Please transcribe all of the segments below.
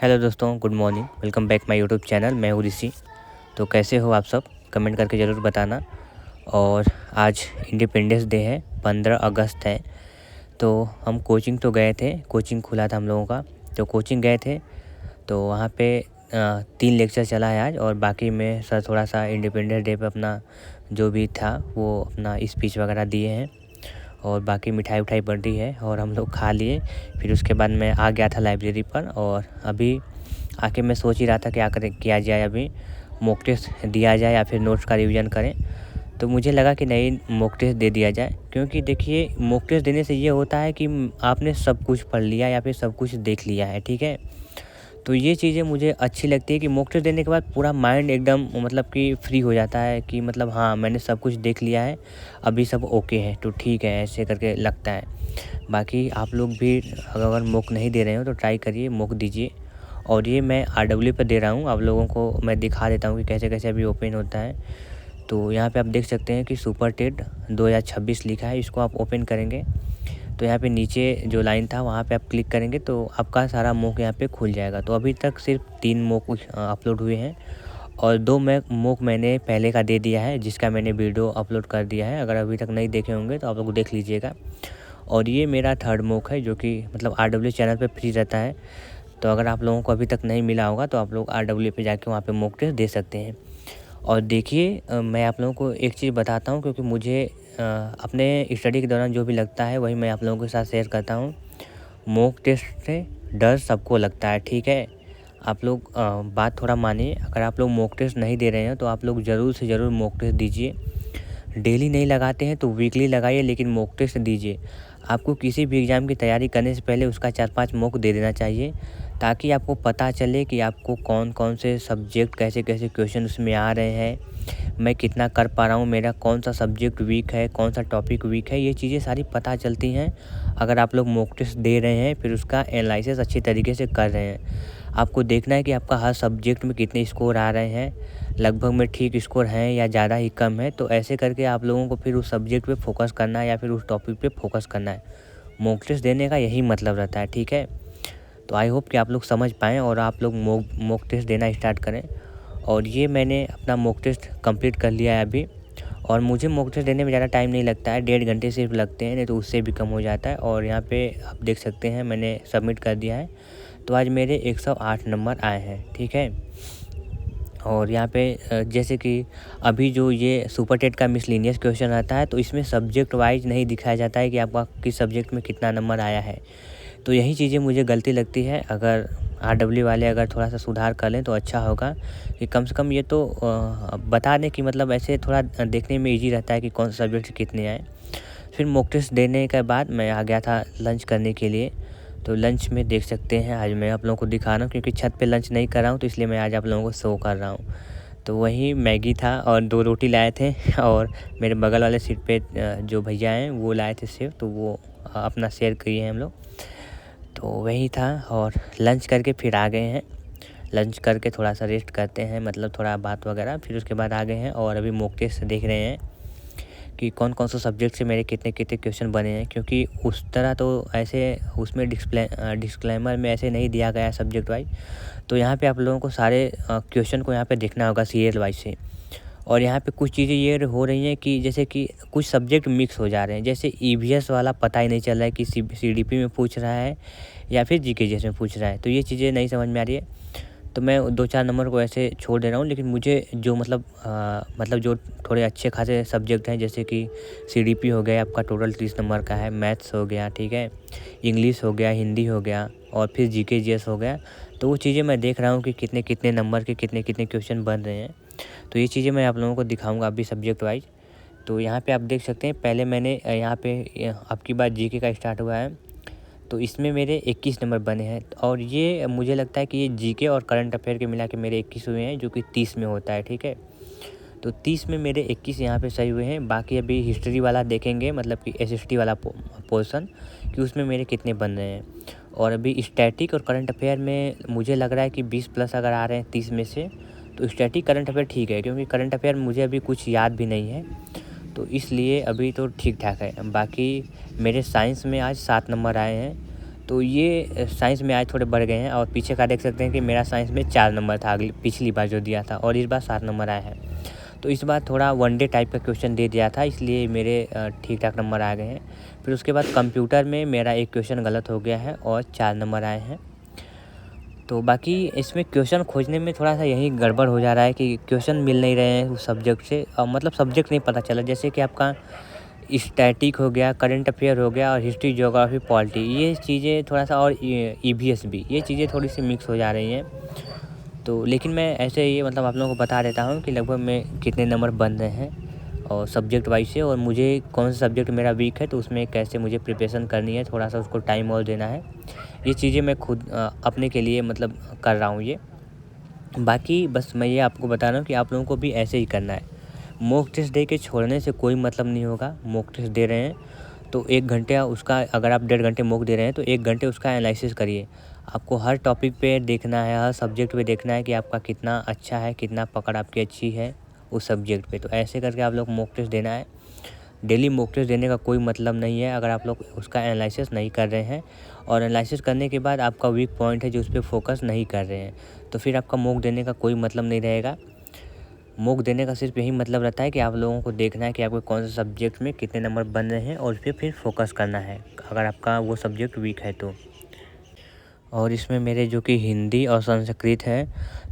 Hello दोस्तों, good morning. Welcome back my YouTube channel. मैं हूँ ऋषि। तो कैसे हो आप सब? कमेंट करके ज़रूर बताना। और आज इंडिपेंडेंस डे है, 15 अगस्त है। तो हम कोचिंग तो गए थे, कोचिंग खुला था हम लोगों का। तो कोचिंग गए थे तो वहाँ पे 3 लेक्चर चला है आज। और बाकी में सर थोड़ा सा इंडिपेंडेंस डे पे अपना जो भी था वो अपना स्पीच वगैरह दिए हैं। और बाकी मिठाई उठाई बढ़ रही है और हम लोग खा लिए। फिर उसके बाद मैं आ गया था लाइब्रेरी पर। और अभी आके मैं सोच ही रहा था क्या किया जाए, अभी मॉक टेस्ट दिया जाए या फिर नोट्स का रिवीजन करें। तो मुझे लगा कि नहीं, मॉक टेस्ट दे दिया जाए। क्योंकि देखिए, मॉक टेस्ट देने से ये होता है कि आपने सब कुछ पढ़ लिया या फिर सब कुछ देख लिया है, ठीक है। तो ये चीज़ें मुझे अच्छी लगती है कि मॉक टेस्ट देने के बाद पूरा माइंड एकदम मतलब कि फ्री हो जाता है कि मतलब हाँ, मैंने सब कुछ देख लिया है, अभी सब ओके है, तो ठीक है, ऐसे करके लगता है। बाकी आप लोग भी अगर मॉक नहीं दे रहे हो तो ट्राई करिए, मॉक दीजिए। और ये मैं RW पे दे रहा हूँ, आप लोगों को मैं दिखा देता हूँ कि कैसे कैसे अभी ओपन होता है। तो यहाँ पे आप देख सकते हैं कि सुपर टेट 2026 लिखा है। इसको आप ओपन करेंगे तो यहाँ पे नीचे जो लाइन था वहाँ पे आप क्लिक करेंगे तो आपका सारा मॉक यहाँ पे खुल जाएगा। तो अभी तक सिर्फ 3 मॉक अपलोड हुए हैं और 2 मॉक मैंने पहले का दे दिया है, जिसका मैंने वीडियो अपलोड कर दिया है। अगर अभी तक नहीं देखे होंगे तो आप लोग देख लीजिएगा। और ये मेरा 3rd मॉक है, जो कि मतलब RW चैनल पे फ्री रहता है। तो अगर आप लोगों को अभी तक नहीं मिला होगा तो आप लोग RW पे जाके वहाँ पे मॉक टेस्ट दे सकते हैं। और देखिए, मैं आप लोगों को एक चीज़ बताता हूँ, क्योंकि मुझे अपने स्टडी के दौरान जो भी लगता है वही मैं आप लोगों के साथ शेयर करता हूँ। मॉक टेस्ट से डर सबको लगता है, ठीक है। आप लोग बात थोड़ा मानिए। अगर आप लोग मॉक टेस्ट नहीं दे रहे हैं तो आप लोग ज़रूर से ज़रूर मॉक टेस्ट दीजिए। डेली नहीं लगाते हैं तो वीकली लगाइए, लेकिन मॉक टेस्ट दीजिए। आपको किसी भी एग्ज़ाम की तैयारी करने से पहले उसका 4-5 मॉक दे देना चाहिए, ताकि आपको पता चले कि आपको कौन कौन से सब्जेक्ट, कैसे कैसे क्वेश्चन उसमें आ रहे हैं, मैं कितना कर पा रहा हूँ, मेरा कौन सा सब्जेक्ट वीक है, कौन सा टॉपिक वीक है। ये चीज़ें सारी पता चलती हैं अगर आप लोग मॉक टेस्ट दे रहे हैं, फिर उसका एनालिसिस अच्छी तरीके से कर रहे हैं। आपको देखना है कि आपका हर सब्जेक्ट में कितने स्कोर आ रहे हैं, लगभग में ठीक स्कोर हैं या ज़्यादा ही कम है। तो ऐसे करके आप लोगों को फिर उस सब्जेक्ट पे फोकस करना है या फिर उस टॉपिक पे फोकस करना है। मॉक टेस्ट देने का यही मतलब रहता है, ठीक है। तो आई होप कि आप लोग समझ पाएँ और आप लोग मॉक टेस्ट देना स्टार्ट करें। और ये मैंने अपना मॉक टेस्ट कंप्लीट कर लिया है अभी। और मुझे मॉक टेस्ट देने में ज़्यादा टाइम नहीं लगता है, 1.5 घंटे सिर्फ लगते हैं, नहीं तो उससे भी कम हो जाता है। और यहाँ पे आप देख सकते हैं मैंने सबमिट कर दिया है। तो आज मेरे 108 नंबर आए हैं, ठीक है। और यहाँ पे जैसे कि अभी जो ये सुपर टेट का मिसलेनियस क्वेश्चन आता है, तो इसमें सब्जेक्ट वाइज नहीं दिखाया जाता है कि आपका किस सब्जेक्ट में कितना नंबर आया है। तो यही चीज़ें मुझे गलती लगती है। अगर RW वाले अगर थोड़ा सा सुधार कर लें तो अच्छा होगा, कि कम से कम ये तो बता दें कि मतलब ऐसे थोड़ा देखने में ईजी रहता है कि कौन सा सब्जेक्ट कितने आए। फिर मॉक टेस्ट देने के बाद मैं आ गया था लंच करने के लिए। तो लंच में देख सकते हैं आज मैं आप लोगों को दिखा रहा हूँ, क्योंकि छत पे लंच नहीं कर रहा हूँ, तो इसलिए मैं आज आप लोगों को शो कर रहा हूँ। तो वही मैगी था और 2 रोटी लाए थे और मेरे बगल वाले सीट पे जो भैया हैं वो लाए थे सेव, तो वो अपना शेयर किए हैं हम लोग। तो वही था। और लंच करके फिर आ गए हैं। लंच करके थोड़ा सा रेस्ट करते हैं, मतलब थोड़ा बात वगैरह, फिर उसके बाद आ गए हैं। और अभी मॉक टेस्ट देख रहे हैं कि कौन कौन से सब्जेक्ट से मेरे कितने कितने क्वेश्चन बने हैं। क्योंकि उस तरह तो ऐसे उसमें डिस्क्लेमर में ऐसे नहीं दिया गया है सब्जेक्ट वाइज। तो यहाँ पे आप लोगों को सारे क्वेश्चन को यहाँ पे देखना होगा सीरियल वाइज से। और यहाँ पे कुछ चीज़ें ये हो रही हैं कि जैसे कि कुछ सब्जेक्ट मिक्स हो जा रहे हैं, जैसे EVS वाला पता ही नहीं चल रहा है कि CDP में पूछ रहा है या फिर GKGS में पूछ रहा है। तो ये चीज़ें नहीं समझ में आ रही है। तो मैं 2-4 नंबर को ऐसे छोड़ दे रहा हूँ, लेकिन मुझे जो मतलब जो थोड़े अच्छे खासे सब्जेक्ट हैं, जैसे कि CDP हो गया, आपका टोटल 30 नंबर का है, मैथ्स हो गया, ठीक है, इंग्लिश हो गया, हिंदी हो गया, और फिर GKGS हो गया। तो वो चीज़ें मैं देख रहा हूँ कि कितने कितने नंबर के कितने कितने क्वेश्चन बन रहे हैं। तो ये चीज़ें मैं आप लोगों को दिखाऊंगा अभी सब्जेक्ट वाइज। तो यहाँ पे आप देख सकते हैं, पहले मैंने यहाँ पे अब की बार GK का स्टार्ट हुआ है, तो इसमें मेरे 21 नंबर बने हैं। और ये मुझे लगता है कि ये GK और करंट अफेयर के मिला के मेरे 21 हुए हैं, जो कि 30 में होता है, ठीक है। तो 30 में मेरे 21 यहाँ पे सही हुए हैं। बाकी अभी हिस्ट्री वाला देखेंगे, मतलब कि SST वाला पोर्सन, कि उसमें मेरे कितने बन रहे हैं। और अभी स्टैटिक और करंट अफेयर में मुझे लग रहा है कि 20 प्लस अगर आ रहे हैं 30 में से, तो स्टैटिक करंट अफेयर ठीक है, क्योंकि करंट अफेयर मुझे अभी कुछ याद भी नहीं है, तो इसलिए अभी तो ठीक ठाक है। बाकी मेरे साइंस में आज 7 नंबर आए हैं। तो ये साइंस में आज थोड़े बढ़ गए हैं। और पीछे का देख सकते हैं कि मेरा साइंस में 4 नंबर था पिछली बार जो दिया था, और इस बार 7 नंबर आया है। तो इस बार थोड़ा वनडे टाइप का क्वेश्चन दे दिया था, इसलिए मेरे ठीक ठाक नंबर आ गए हैं। फिर उसके बाद कंप्यूटर में मेरा एक क्वेश्चन गलत हो गया है और 4 नंबर आए हैं। तो बाकी इसमें क्वेश्चन खोजने में थोड़ा सा यही गड़बड़ हो जा रहा है कि क्वेश्चन मिल नहीं रहे हैं उस सब्जेक्ट से, मतलब सब्जेक्ट नहीं पता चला। जैसे कि आपका स्टैटिक हो गया, करंट अफेयर हो गया, और हिस्ट्री, ज्योग्राफी, पॉलिटी, ये चीज़ें थोड़ा सा, और ईवीएस भी, ये चीज़ें थोड़ी सी मिक्स हो जा रही हैं। तो लेकिन मैं ऐसे ही मतलब आप लोगों को बता देता हूँ कि लगभग में कितने नंबर बन रहे हैं और सब्जेक्ट वाइज से, और मुझे कौन सा सब्जेक्ट मेरा वीक है तो उसमें कैसे मुझे प्रिपरेशन करनी है, थोड़ा सा उसको टाइम और देना है। ये चीज़ें मैं खुद अपने के लिए मतलब कर रहा हूँ ये। बाकी बस मैं ये आपको बता रहा हूँ कि आप लोगों को भी ऐसे ही करना है। मॉक टेस्ट दे के छोड़ने से कोई मतलब नहीं होगा। मॉक टेस्ट दे रहे हैं तो 1 घंटे उसका, अगर आप 1.5 घंटे मॉक दे रहे हैं तो 1 घंटे उसका एनालिसिस करिए। आपको हर टॉपिक पे देखना है, हर सब्जेक्ट पे देखना है कि आपका कितना अच्छा है, कितना पकड़ आपकी अच्छी है उस सब्जेक्ट पे। तो ऐसे करके आप लोग मॉक टेस्ट देना है। डेली मॉक टेस्ट देने का कोई मतलब नहीं है अगर आप लोग उसका एनालिसिस नहीं कर रहे हैं, और एनालिसिस करने के बाद आपका वीक पॉइंट है जो उस पर फोकस नहीं कर रहे हैं, तो फिर आपका मॉक देने का कोई मतलब नहीं रहेगा। मॉक देने का सिर्फ यही मतलब रहता है कि आप लोगों को देखना है कि आपको कौन से सब्जेक्ट में कितने नंबर बन रहे हैं, और उस पर फिर फोकस करना है अगर आपका वो सब्जेक्ट वीक है तो। और इसमें मेरे जो कि हिंदी और संस्कृत है,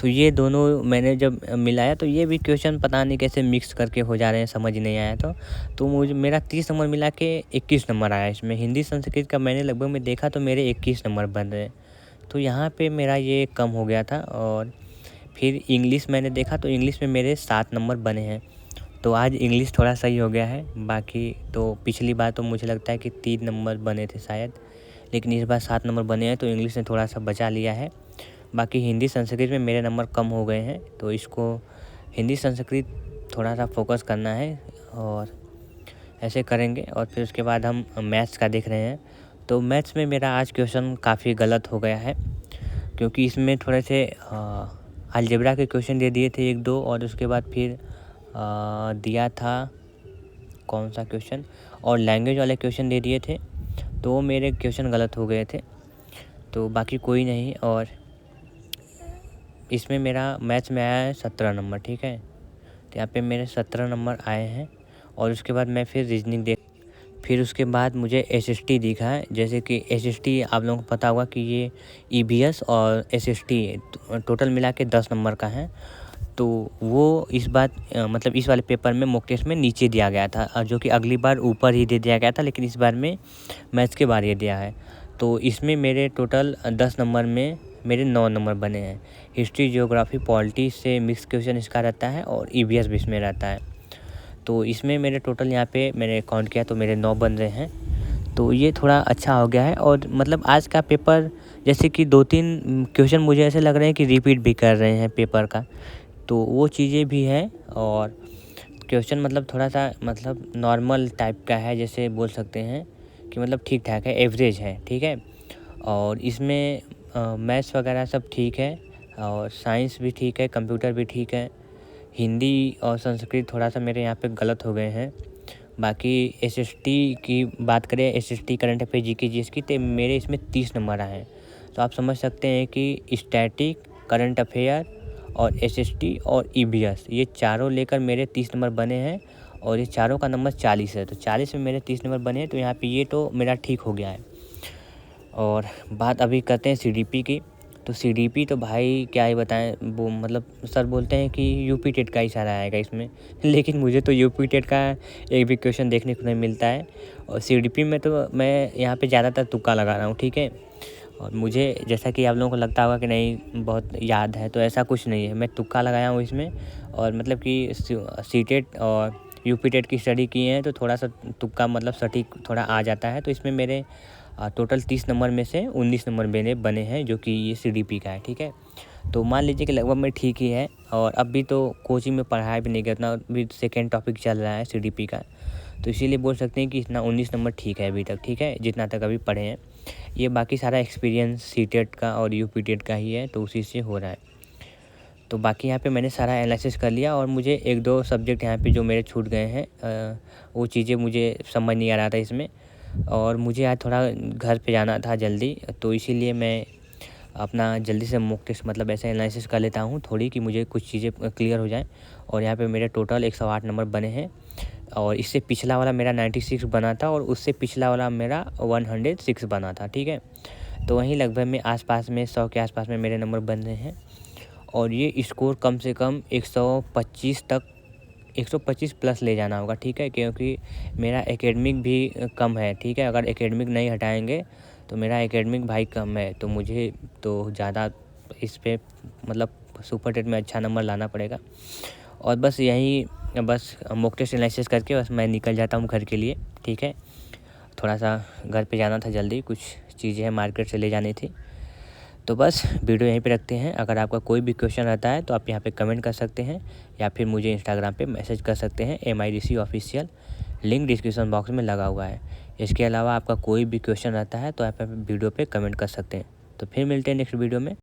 तो ये दोनों मैंने जब मिलाया तो ये भी क्वेश्चन पता नहीं कैसे मिक्स करके हो जा रहे हैं, समझ नहीं आया। तो मुझे मेरा 30 नंबर मिला के 21 नंबर आया इसमें। हिंदी संस्कृत का मैंने लगभग में देखा तो मेरे 21 नंबर बन रहे हैं, तो यहाँ पे मेरा ये कम हो गया था। और फिर इंग्लिश मैंने देखा तो इंग्लिश में मेरे 7 नंबर बने हैं, तो आज इंग्लिश थोड़ा सही हो गया है। बाकी तो पिछली बार तो मुझे लगता है कि 3 नंबर बने थे शायद, लेकिन इस बार 7 नंबर बने हैं, तो इंग्लिश ने थोड़ा सा बचा लिया है। बाकी हिंदी संस्कृत में मेरे नंबर कम हो गए हैं, तो इसको हिंदी संस्कृत थोड़ा सा फोकस करना है, और ऐसे करेंगे। और फिर उसके बाद हम मैथ्स का देख रहे हैं। तो मैथ्स में मेरा आज क्वेश्चन काफ़ी गलत हो गया है, क्योंकि इसमें थोड़े से अलजेब्रा के क्वेश्चन दे दिए थे 1-2, और उसके बाद फिर दिया था कौन सा क्वेश्चन, और लैंग्वेज वाले क्वेश्चन दे दिए थे, तो मेरे क्वेश्चन गलत हो गए थे। तो बाकी कोई नहीं, और इसमें मेरा मैथ्स में आया है 17 नंबर, ठीक है। तो यहाँ पे मेरे 17 नंबर आए हैं। और उसके बाद मैं फिर रीजनिंग फिर उसके बाद मुझे एसएसटी दिखा है। जैसे कि एसएसटी आप लोगों को पता होगा कि ये ईवीएस और एसएसटी टोटल मिला के 10 नंबर का है। तो वो इस बार मतलब इस वाले पेपर में मॉक टेस्ट में नीचे दिया गया था, जो कि अगली बार ऊपर ही दे दिया गया था, लेकिन इस बार में मैथ्स के बार ये दिया है। तो इसमें मेरे टोटल 10 नंबर में मेरे 9 नंबर बने हैं। हिस्ट्री, ज्योग्राफी, पॉलिटी से मिक्स क्वेश्चन इसका रहता है, और ईवीएस भी इसमें रहता है। तो इसमें मेरे टोटल यहाँ पे मैंने काउंट किया तो मेरे 9 बन रहे हैं, तो ये थोड़ा अच्छा हो गया है। और मतलब आज का पेपर जैसे कि 2-3 क्वेश्चन मुझे ऐसे लग रहे हैं कि रिपीट भी कर रहे हैं पेपर का, तो वो चीज़ें भी हैं। और क्वेश्चन मतलब थोड़ा सा मतलब नॉर्मल टाइप का है, जैसे बोल सकते हैं कि मतलब ठीक ठाक है, एवरेज है, ठीक है। और इसमें मैथ्स वगैरह सब ठीक है, और साइंस भी ठीक है, कंप्यूटर भी ठीक है। हिंदी और संस्कृत थोड़ा सा मेरे यहाँ पे गलत हो गए हैं। बाकी एसएसटी की बात करें, SST current affair, GK, GS की, तो मेरे इसमें 30 नंबर आए हैं। तो आप समझ सकते हैं कि स्टैटिक, करंट अफेयर और एसएसटी और ईवीएस, ये चारों लेकर मेरे 30 नंबर बने हैं, और ये चारों का नंबर 40 है। तो 40 में मेरे 30 नंबर बने हैं, तो यहाँ पे ये तो मेरा ठीक हो गया है। और बात अभी करते हैं सीडीपी की। तो सीडीपी तो भाई क्या ही बताएं, वो मतलब सर बोलते हैं कि यूपी टेट का ही सारा आएगा इसमें, लेकिन मुझे तो यूपी टेट का एक भी क्वेश्चन देखने को नहीं मिलता है। और सीडीपी में तो मैं यहाँ पे ज़्यादातर तुक्का लगा रहा हूँ, ठीक है। और मुझे जैसा कि आप लोगों को लगता होगा कि नहीं बहुत याद है, तो ऐसा कुछ नहीं है, मैं तुक्का लगाया हूँ इसमें। और मतलब कि सीटेट और यूपी टेट की स्टडी की है, तो थोड़ा सा तुक्का मतलब सटीक थोड़ा आ जाता है। तो इसमें मेरे टोटल 30 नंबर में से 19 नंबर मेरे बने हैं, जो कि ये सीडीपी का है, ठीक है। तो मान लीजिए कि लगभग मैं ठीक ही है। और अभी तो कोचिंग में पढ़ाया भी नहीं करना, अभी सेकेंड टॉपिक चल रहा है सीडीपी का, तो इसीलिए बोल सकते हैं कि इतना 19 नंबर ठीक है अभी तक, ठीक है, जितना तक अभी पढ़े हैं। ये बाकी सारा एक्सपीरियंस सीटेट का और यूपी टेट का ही है, तो उसी से हो रहा है। तो बाकी यहाँ पे मैंने सारा एनालिसिस कर लिया, और मुझे 1-2 सब्जेक्ट यहाँ पे जो मेरे छूट गए हैं, वो चीज़ें मुझे समझ नहीं आ रहा था इसमें। और मुझे आज थोड़ा घर पे जाना था जल्दी, तो इसीलिए मैं अपना जल्दी से मॉक टेस्ट मतलब ऐसे एनालिसिस कर लेता हूँ थोड़ी, कि मुझे कुछ चीज़ें क्लियर हो जाएँ। और यहाँ पे मेरे टोटल 108 नंबर बने हैं, और इससे पिछला वाला मेरा 96 बना था, और उससे पिछला वाला मेरा 106 बना था, ठीक है। तो वहीं लगभग में आसपास में 100 के आसपास में मेरे नंबर बन रहे हैं, और ये स्कोर कम से कम 125 तक 125 प्लस ले जाना होगा, ठीक है, क्योंकि मेरा एकेडमिक भी कम है, ठीक है। अगर एकेडमिक नहीं हटाएँगे तो मेरा एकेडमिक भाई कम है, तो मुझे तो ज़्यादा इस पे मतलब सुपर टेट में अच्छा नंबर लाना पड़ेगा। और बस यही, बस मॉक टेस्ट एनालिसिस करके बस मैं निकल जाता हूँ घर के लिए, ठीक है। थोड़ा-सा घर पे जाना था जल्दी, कुछ चीज़ें हैं मार्केट से ले जानी थी। तो बस वीडियो यहीं पे रखते हैं। अगर आपका कोई भी क्वेश्चन रहता है तो आप यहाँ पे कमेंट कर सकते हैं, या फिर मुझे इंस्टाग्राम पे मैसेज कर सकते हैं, MIDC official, link description box में लगा हुआ है। इसके अलावा आपका कोई भी क्वेश्चन रहता है तो आप वीडियो पे कमेंट कर सकते हैं। तो फिर मिलते हैं नेक्स्ट वीडियो में।